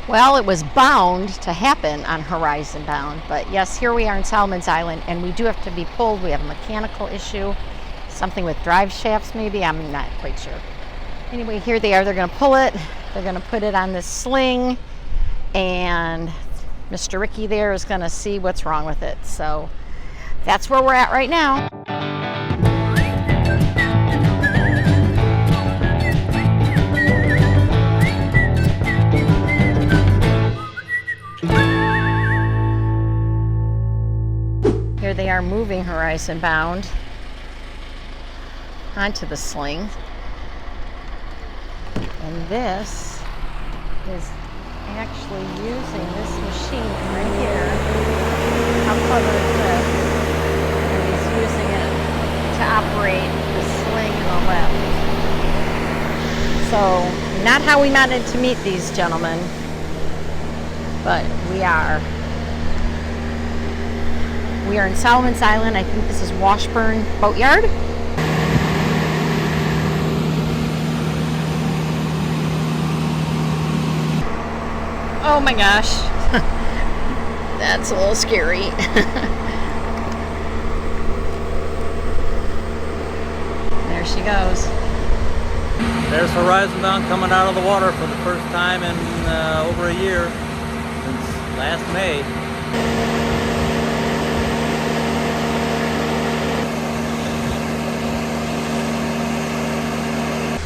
Well, it was bound to happen on Horizon Bound, but yes, here we are in Solomon's Island, and we do have to be pulled. We have a mechanical issue, something with drive shafts maybe, I'm not quite sure. Anyway, here they are. They're going to pull it. They're going to put it on this sling, and Mr. Ricky there is going to see what's wrong with it. So that's where we're at right now. Here they are moving Horizon Bound onto the sling. And this is actually using this machine right here. How clever is this? And he's using it to operate the sling and the lift. So, not how we wanted to meet these gentlemen, but we are. We are in Solomon's Island. I think this is Washburn Boatyard. Oh my gosh, that's a little scary. There she goes. There's Horizon Bound coming out of the water for the first time in over a year, since last May.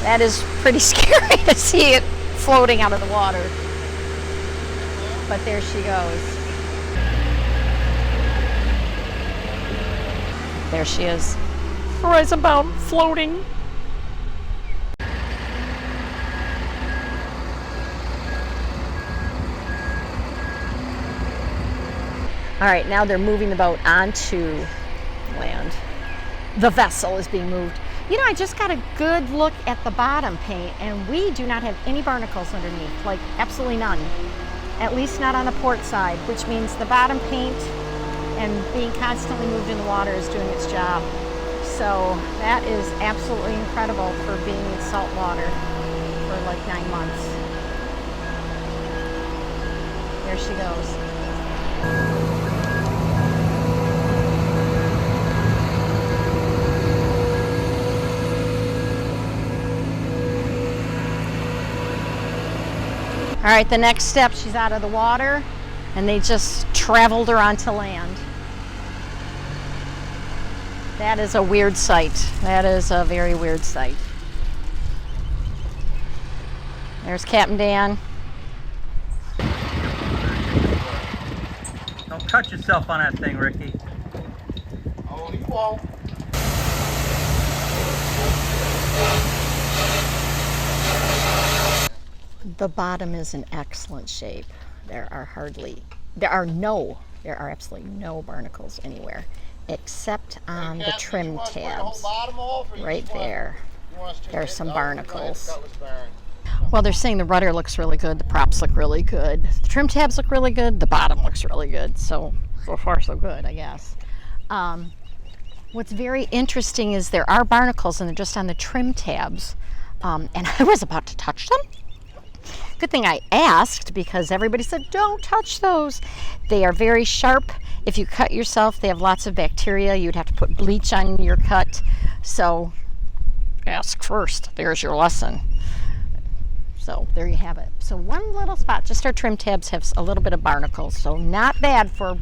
That is pretty scary to see it floating out of the water. But there she goes. There she is. Horizon Bound floating. All right, now they're moving the boat onto land. The vessel is being moved. You know, I just got a good look at the bottom paint, and we do not have any barnacles underneath, like absolutely none. At least not on the port side, which means the bottom paint and being constantly moved in the water is doing its job. So that is absolutely incredible for being in salt water for like 9 months. There she goes. All right, the next step, she's out of the water, and they just traveled her onto land. That is a weird sight. That is a very weird sight. There's Captain Dan. Don't cut yourself on that thing, Ricky. Oh, you won't. The bottom is in excellent shape. There are absolutely no barnacles anywhere, except on the trim tabs. Right there. There's some barnacles. Well, they're saying the rudder looks really good, the props look really good, the trim tabs look really good, the bottom looks really good. So far so good, I guess. What's very interesting is there are barnacles and they're just on the trim tabs. And I was about to touch them. Good thing I asked, because everybody said, don't touch those. They are very sharp. If you cut yourself, they have lots of bacteria. You'd have to put bleach on your cut. So ask first. There's your lesson. So there you have it. So one little spot, just our trim tabs have a little bit of barnacles. So not bad for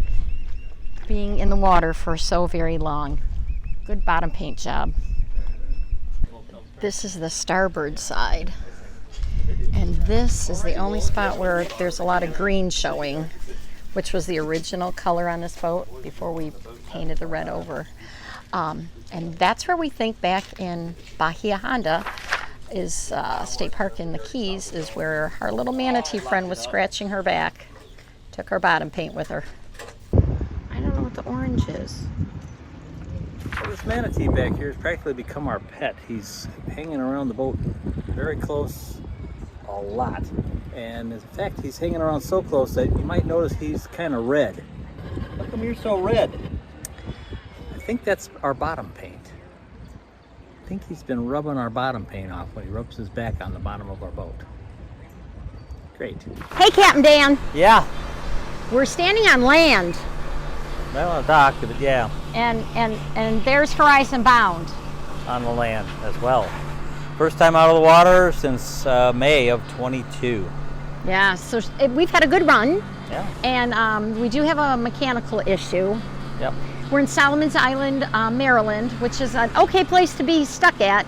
being in the water for so very long. Good bottom paint job. This is the starboard side. And this is the only spot where there's a lot of green showing, which was the original color on this boat before we painted the red over. And that's where we think back in Bahia Honda is State Park in the Keys, is where our little manatee friend was scratching her back. Took our bottom paint with her. I don't know what the orange is. Well, this manatee back here has practically become our pet. He's hanging around the boat very close a lot. And in fact, he's hanging around so close that you might notice he's kind of red. How come you're so red? I think that's our bottom paint. I think he's been rubbing our bottom paint off when he rubs his back on the bottom of our boat. Great. Hey, Captain Dan. Yeah. We're standing on land, Well, on a dock, but yeah, and there's Horizon Bound. on the land as well. First time out of the water since May of 22. Yeah, so we've had a good run, Yeah. and we do have a mechanical issue. Yep. We're in Solomon's Island, Maryland, which is an okay place to be stuck at.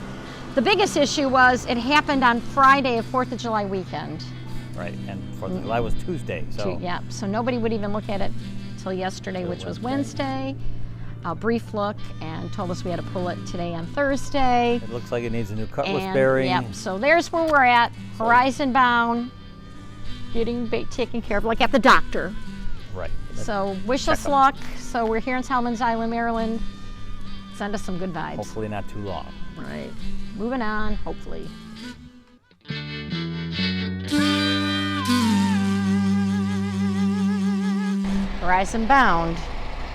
The biggest issue was it happened on Friday of 4th of July weekend. Right. And 4th of July was Tuesday, so. Yeah, so nobody would even look at it till yesterday, which was Wednesday. A brief look and told us we had to pull it today on Thursday. It looks like it needs a new cutlass And, bearing. yep, so there's where we're at, Horizon Bound, getting taken care of, like at the doctor. Right. So wish us Check 'em. luck. So we're here in Solomon's Island, Maryland. Send us some good vibes. Hopefully not too long. Right. Moving on, hopefully. Horizon Bound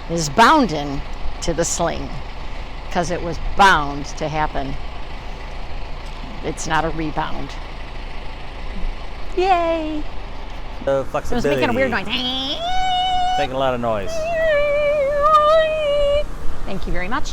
is bounden to the sling because it was bound to happen. It's not a rebound. Yay! The It was flexibility. making a weird noise. Making a lot of noise. Thank you very much.